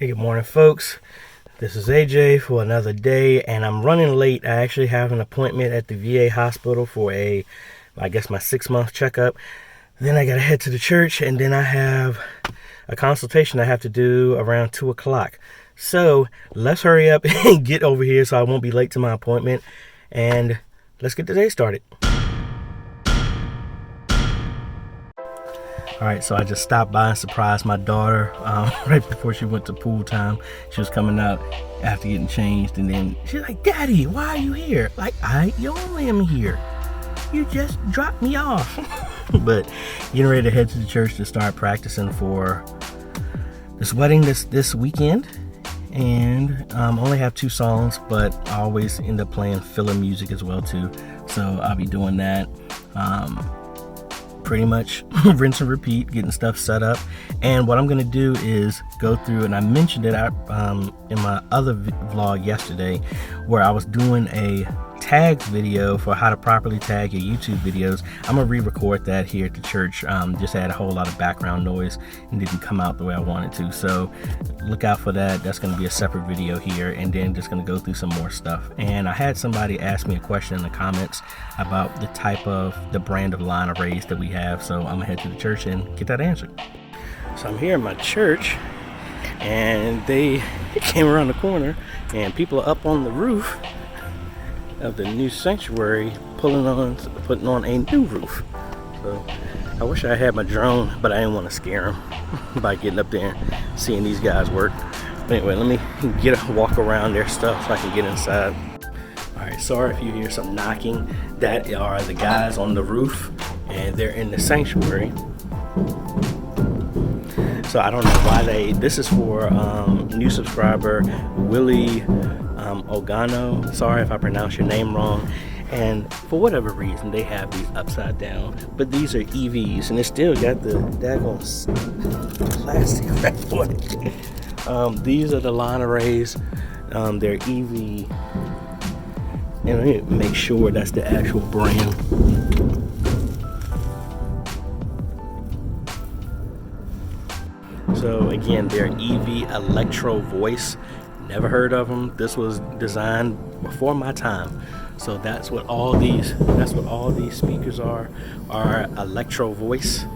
Hey, good morning, folks. This is AJ for another day, and I'm running late. I actually have an appointment at the VA hospital for my 6-month checkup. Then I gotta head to the church, and then I have a consultation I have to do around 2 o'clock. So let's hurry up and get over here so I won't be late to my appointment, and let's get the day started. All right, so I just stopped by and surprised my daughter right before she went to pool time. She was coming out after getting changed, and then she's like, "Daddy, why are you here?" Like, you only am here. You just dropped me off. But getting ready to head to the church to start practicing for this wedding this weekend. And only have 2 songs, but I always end up playing filler music as well too. So I'll be doing that. Pretty much rinse and repeat, getting stuff set up. And what I'm going to do is go through, and I mentioned it in my other vlog yesterday, where I was doing a tags video for how to properly tag your YouTube videos. I'm going to re-record that here at the church. Just had a whole lot of background noise and didn't come out the way I wanted to. So look out for that. That's going to be a separate video here, and then just going to go through some more stuff. And I had somebody ask me a question in the comments about the brand of line arrays that we have. So I'm going to head to the church and get that answered. So I'm here in my church, and they came around the corner, and people are up on the roof of the new sanctuary putting on a new roof. So I wish I had my drone, but I didn't want to scare them by getting up there and seeing these guys work. But anyway, let me walk around their stuff so I can get inside. Alright, sorry if you hear some knocking. That are the guys on the roof, and they're in the sanctuary. So I don't know why this is for new subscriber Willie Ogano. Sorry if I pronounce your name wrong. And for whatever reason, they have these upside down, but these are EVs, and it still got the daggone plastic wrap on it. These are the line arrays. They're EV, and let me make sure that's the actual brand. So again, they're EV Electro Voice. Never heard of them. This was designed before my time. So that's what all these speakers are Electro Voice.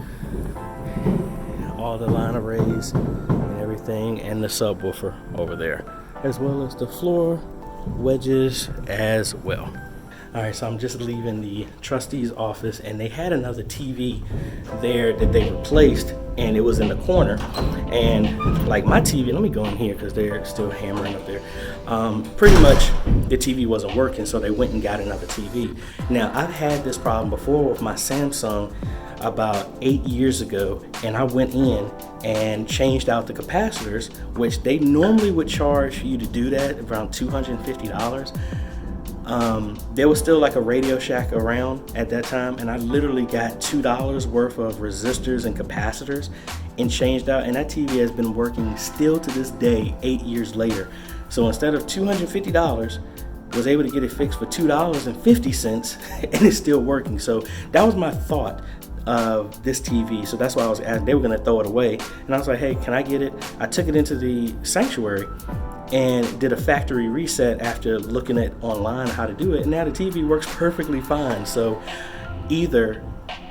All the line arrays and everything, and the subwoofer over there, as well as the floor wedges as well. All right, so I'm just leaving the trustee's office, and they had another TV there that they replaced, and it was in the corner. And like my TV, let me go in here because they're still hammering up there. Pretty much the TV wasn't working, so they went and got another TV. Now, I've had this problem before with my Samsung about 8 years ago, and I went in and changed out the capacitors, which they normally would charge you to do that around $250. There was still like a Radio Shack around at that time, and I literally got $2 worth of resistors and capacitors and changed out, and that TV has been working still to this day 8 years later. So instead of $250, was able to get it fixed for $2.50 and it's still working. So that was my thought of this TV. So that's why I was asking. They were going to throw it away, and I was like, hey, can I get it? I took it into the sanctuary and did a factory reset after looking at online how to do it, and now the TV works perfectly fine. So either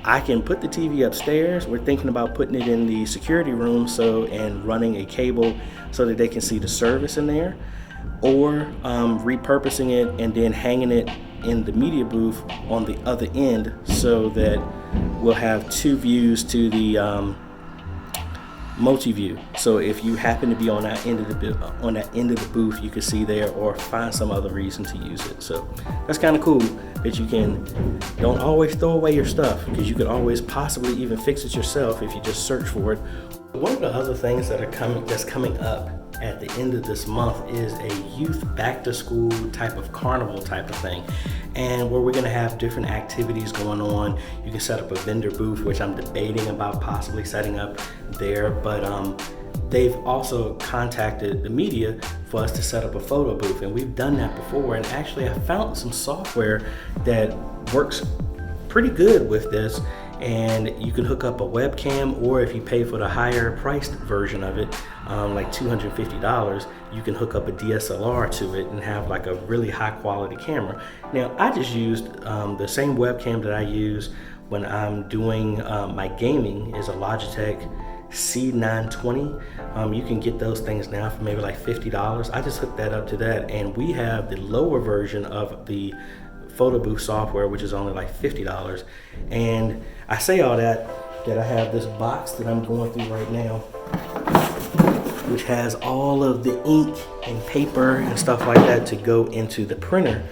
I can put the TV upstairs, we're thinking about putting it in the security room and running a cable so that they can see the service in there, or repurposing it and then hanging it in the media booth on the other end so that we'll have 2 views to the multi-view. So if you happen to be on that end of the booth, you can see there, or find some other reason to use it. So that's kind of cool that you don't always throw away your stuff, because you could always possibly even fix it yourself if you just search for it. One of the other things that's coming up at the end of this month is a youth back to school type of carnival type of thing, and where we're going to have different activities going on. You can set up a vendor booth, which I'm debating about possibly setting up there, but they've also contacted the media for us to set up a photo booth, and we've done that before. And actually I found some software that works pretty good with this, and you can hook up a webcam, or if you pay for the higher priced version of it, like $250, you can hook up a DSLR to it and have like a really high quality camera. Now, I just used the same webcam that I use when I'm doing my gaming is a Logitech C920. You can get those things now for maybe like $50. I just hooked that up to that, and we have the lower version of the photo booth software, which is only like $50. And I say all that I have this box that I'm going through right now, which has all of the ink and paper and stuff like that to go into the printer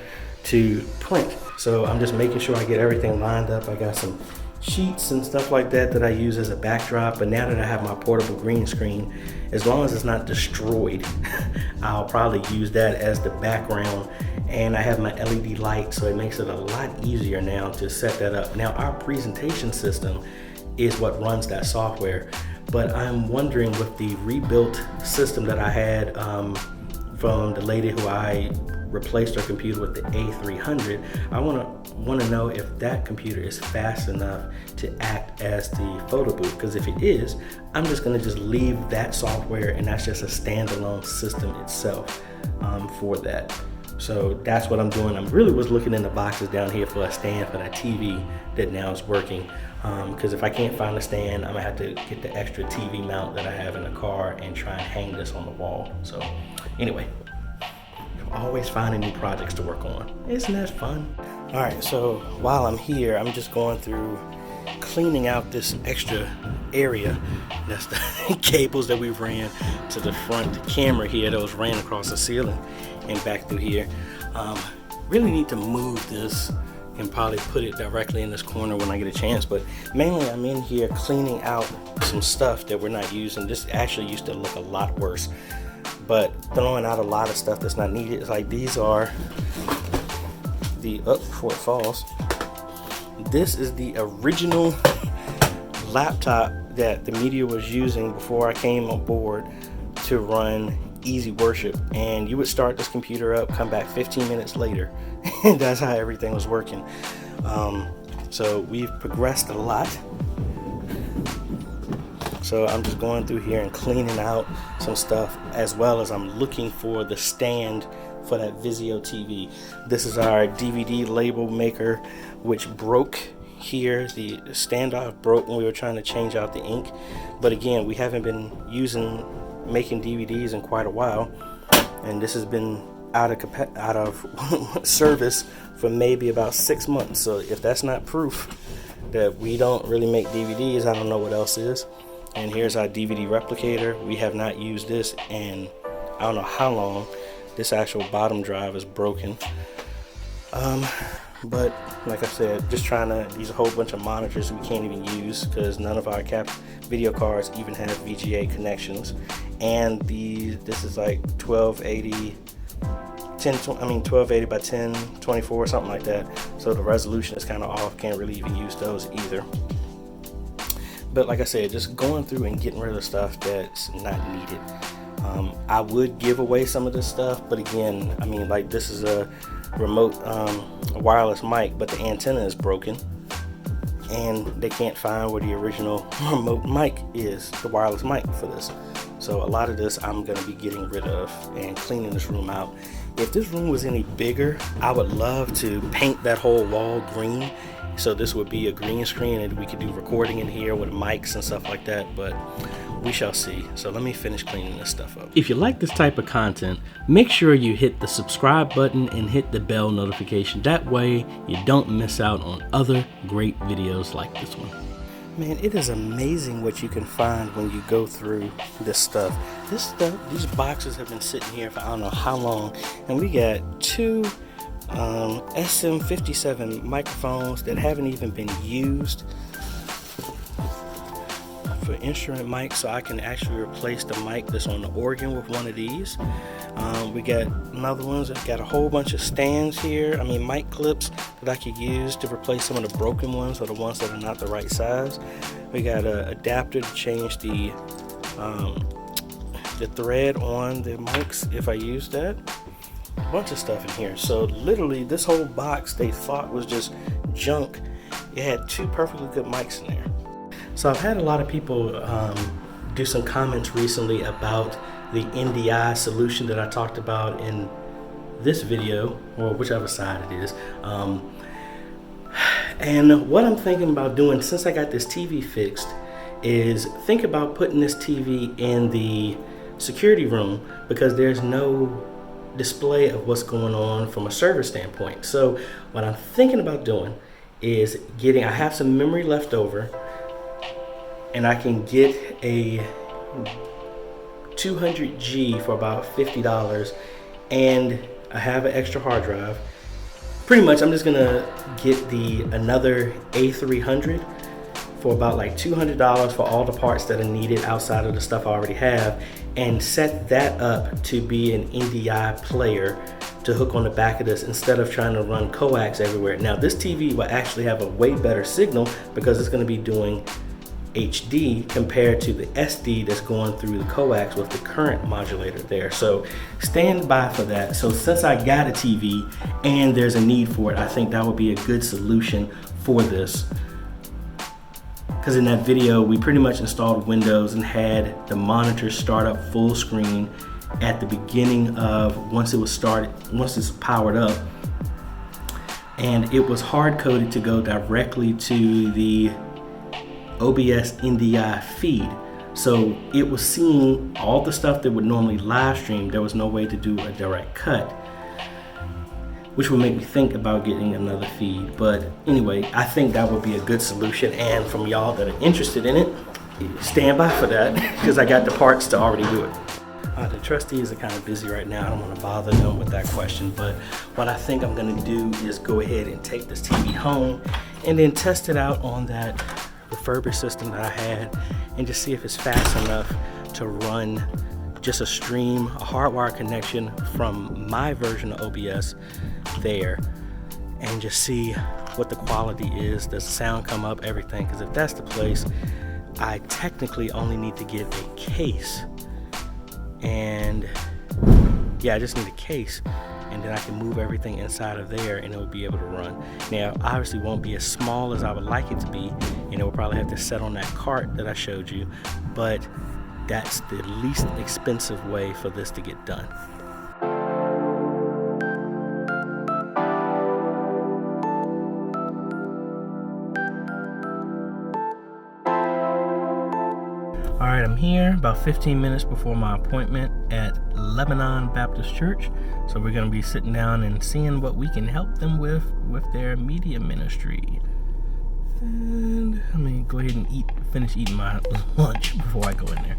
to print. So I'm just making sure I get everything lined up. I got some sheets and stuff like that I use as a backdrop, but now that I have my portable green screen, as long as it's not destroyed, I'll probably use that as the background. And I have my LED light, so it makes it a lot easier now to set that up. Now, our presentation system is what runs that software, but I'm wondering with the rebuilt system that I had from the lady who I replaced her computer with the A300, I want to know if that computer is fast enough to act as the photo booth, because if it is, I'm just going to just leave that software and that's just a standalone system itself for that. So that's what I'm doing. I really was looking in the boxes down here for a stand for that TV that now is working, because if I can't find a stand, I'm gonna have to get the extra TV mount that I have in the car and try and hang this on the wall. So anyway, always finding new projects to work on. Isn't that fun? All right, so while I'm here, I'm just going through cleaning out this extra area. That's the cables that we ran to the front camera here that was ran across the ceiling and back through here. Really need to move this and probably put it directly in this corner when I get a chance, but mainly I'm in here cleaning out some stuff that we're not using. This actually used to look a lot worse, but throwing out a lot of stuff that's not needed. It's like these are the, before it falls, this is the original laptop that the media was using before I came on board to run Easy Worship. And you would start this computer up, come back 15 minutes later, and that's how everything was working. So we've progressed a lot. So I'm just going through here and cleaning out some stuff, as well as I'm looking for the stand for that Vizio TV. This is our DVD label maker, which broke here. The standoff broke when we were trying to change out the ink. But again, we haven't been making DVDs in quite a while, and this has been out of service for maybe about 6 months. So if that's not proof that we don't really make DVDs, I don't know what else is. And here's our DVD replicator. We have not used this in I don't know how long. This actual bottom drive is broken. But like I said, just trying to use a whole bunch of monitors we can't even use because none of our video cards even have VGA connections. And this is like 1280 by 1024, something like that. So the resolution is kind of off. Can't really even use those either. But like I said, just going through and getting rid of stuff that's not needed. I would give away some of this stuff, but again, I mean, like this is a remote wireless mic, but the antenna is broken and they can't find where the original remote mic is, the wireless mic for this. So a lot of this I'm going to be getting rid of and cleaning this room out. If this room was any bigger, I would love to paint that whole wall green. So this would be a green screen and we could do recording in here with mics and stuff like that, but we shall see. So let me finish cleaning this stuff up. If you like this type of content, make sure you hit the subscribe button and hit the bell notification. That way you don't miss out on other great videos like this one. Man, it is amazing what you can find when you go through this stuff. These boxes have been sitting here for I don't know how long, and we got two SM57 microphones that haven't even been used for instrument mics, so I can actually replace the mic that's on the organ with one of these. We got another ones that got a whole bunch of stands here, mic clips that I could use to replace some of the broken ones or the ones that are not the right size. We got an adapter to change the thread on the mics if I use that. A bunch of stuff in here. So literally this whole box they thought was just junk. It had two perfectly good mics in there. So I've had a lot of people do some comments recently about the NDI solution that I talked about in this video, or whichever side it is. And what I'm thinking about doing, since I got this TV fixed, is think about putting this TV in the security room, because there's no display of what's going on from a server standpoint. So what I'm thinking about doing is I have some memory left over, and I can get a 200G for about $50, and I have an extra hard drive. Pretty much I'm just gonna get another A300 for about like $200 for all the parts that are needed outside of the stuff I already have, and set that up to be an NDI player to hook on the back of this instead of trying to run coax everywhere. Now this TV will actually have a way better signal because it's going to be doing HD compared to the SD that's going through the coax with the current modulator there. So stand by for that. So since I got a TV and there's a need for it, I think that would be a good solution for this. Because in that video, we pretty much installed Windows and had the monitor start up full screen at the beginning of once it's powered up. And it was hard coded to go directly to the OBS NDI feed. So it was seeing all the stuff that would normally live stream. There was no way to do a direct cut, which would make me think about getting another feed. But anyway, I think that would be a good solution. And from y'all that are interested in it, stand by for that, because I got the parts to already do it. The trustees are kind of busy right now. I don't want to bother them with that question, but what I think I'm going to do is go ahead and take this TV home and then test it out on that refurbished system that I had, and just see if it's fast enough to run just a stream, a hardwire connection from my version of OBS there, and just see what the quality is. Does the sound come up, everything? Because if that's the place, I technically only need to get a case, and yeah, I just need a case, and then I can move everything inside of there and it will be able to run. Now obviously won't be as small as I would like it to be, and it will probably have to set on that cart that I showed you, but that's the least expensive way for this to get done. All right, I'm here about 15 minutes before my appointment at Lebanon Baptist Church. So we're gonna be sitting down and seeing what we can help them with their media ministry. And let me go ahead and finish eating my lunch before I go in there.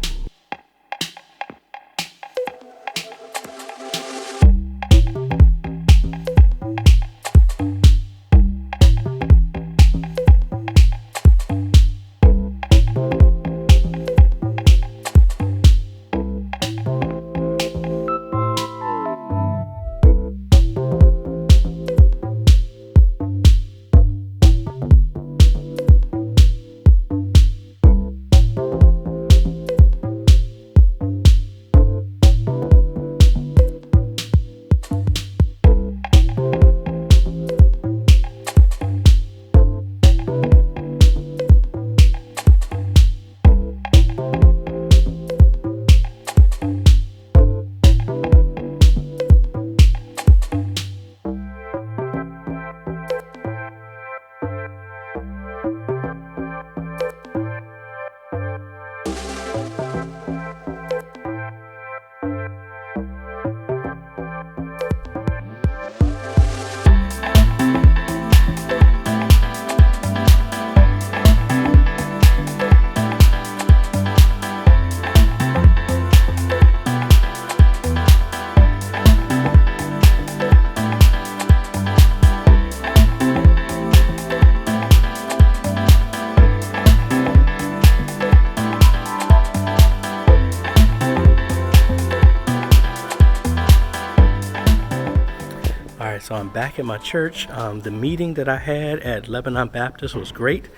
So I'm back at my church. The meeting that I had at Lebanon Baptist was great.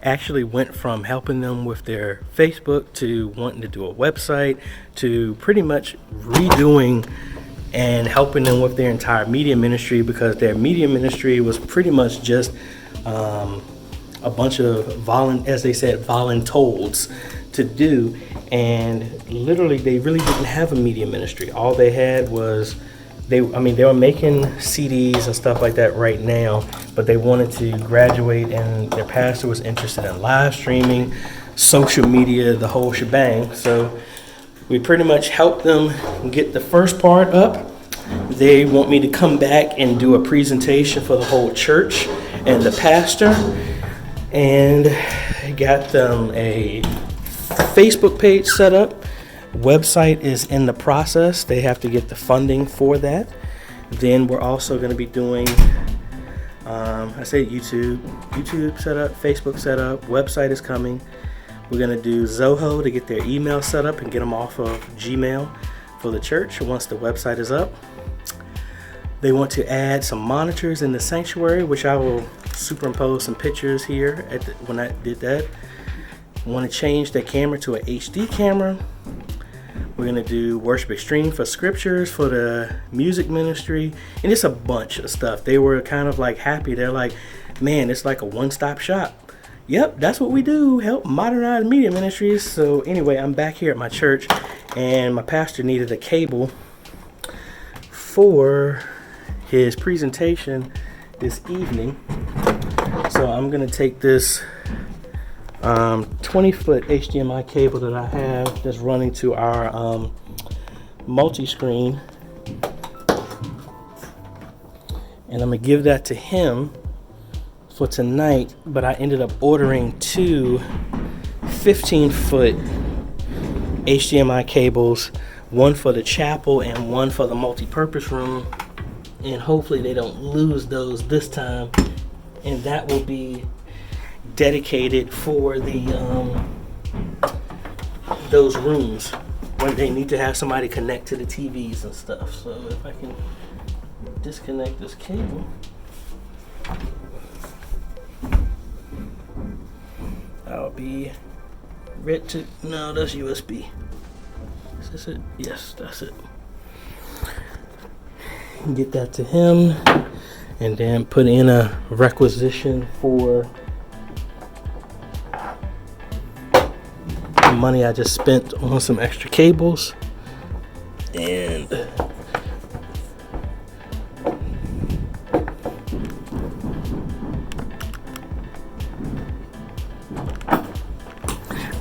Actually went from helping them with their Facebook to wanting to do a website to pretty much redoing and helping them with their entire media ministry, because their media ministry was pretty much just a bunch of voluntold to do, and literally they really didn't have a media ministry. All they had was they were making CDs and stuff like that right now, but they wanted to graduate, and their pastor was interested in live streaming, social media, the whole shebang. So we pretty much helped them get the first part up. They want me to come back and do a presentation for the whole church and the pastor, and got them a Facebook page set up. Website is in the process. They have to get the funding for that. Then we're also going to be doing YouTube set up, Facebook set up, website is coming. We're going to do Zoho to get their email set up and get them off of Gmail for the church once the website is up. They want to add some monitors in the sanctuary, which I will superimpose some pictures here when I did that. Want to change the camera to an HD camera. We're going to do Worship Extreme for scriptures for the music ministry, and it's a bunch of stuff. They were kind of like happy. They're like, man, it's like a one-stop shop. Yep, that's what we do, help modernize media ministries. So anyway, I'm back here at my church, and my pastor needed a cable for his presentation this evening. So I'm going to take this 20-foot HDMI cable that I have that's running to our multi-screen, and I'm going to give that to him for tonight. But I ended up ordering two 15-foot HDMI cables, one for the chapel and one for the multi-purpose room, and hopefully they don't lose those this time, and that will be dedicated for the those rooms when they need to have somebody connect to the TVs and stuff. So if I can disconnect this cable, I'll be ready to. No, that's USB. Is this it? Yes, that's it. Get that to him, and then put in a requisition for the money I just spent on some extra cables. And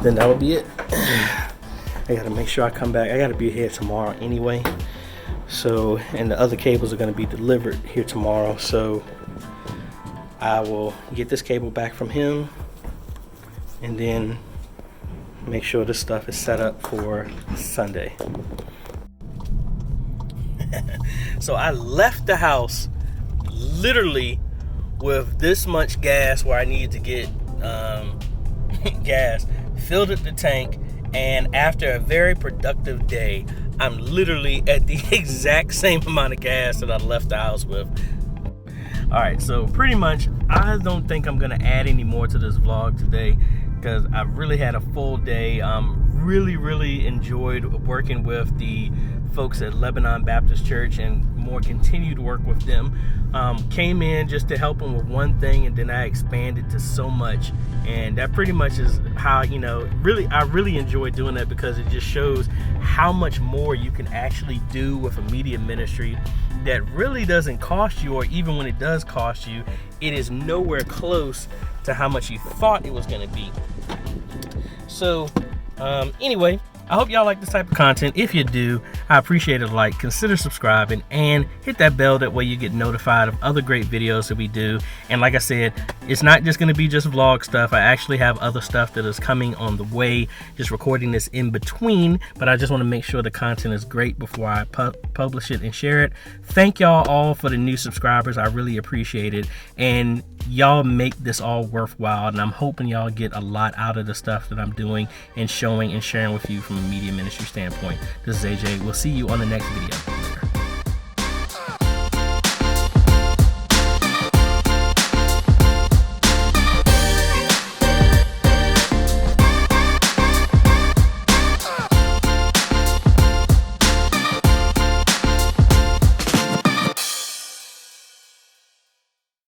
then that will be it. I gotta make sure I come back. I gotta be here tomorrow anyway. So, and the other cables are going to be delivered here tomorrow. So I will get this cable back from him, and then make sure this stuff is set up for Sunday. So I left the house literally with this much gas where I needed to get gas, filled up the tank, and after a very productive day, I'm literally at the exact same amount of gas that I left the house with. Alright, so pretty much I don't think I'm gonna add any more to this vlog today, because I really had a full day. Really enjoyed working with the folks at Lebanon Baptist Church, and more continued to work with them. Came in just to help them with one thing, and then I expanded to so much, and that pretty much is how, I really enjoy doing that, because it just shows how much more you can actually do with a media ministry that really doesn't cost you, or even when it does cost you, it is nowhere close to how much you thought it was going to be. So anyway, I hope y'all like this type of content. If you do, I appreciate a like. Consider subscribing and hit that bell. That way you get notified of other great videos that we do. And like I said, it's not just going to be just vlog stuff. I actually have other stuff that is coming on the way, just recording this in between. But I just want to make sure the content is great before I publish it and share it. Thank y'all all for the new subscribers. I really appreciate it. And y'all make this all worthwhile, and I'm hoping y'all get a lot out of the stuff that I'm doing and showing and sharing with you from a media ministry standpoint. This is AJ. We'll see you on the next video.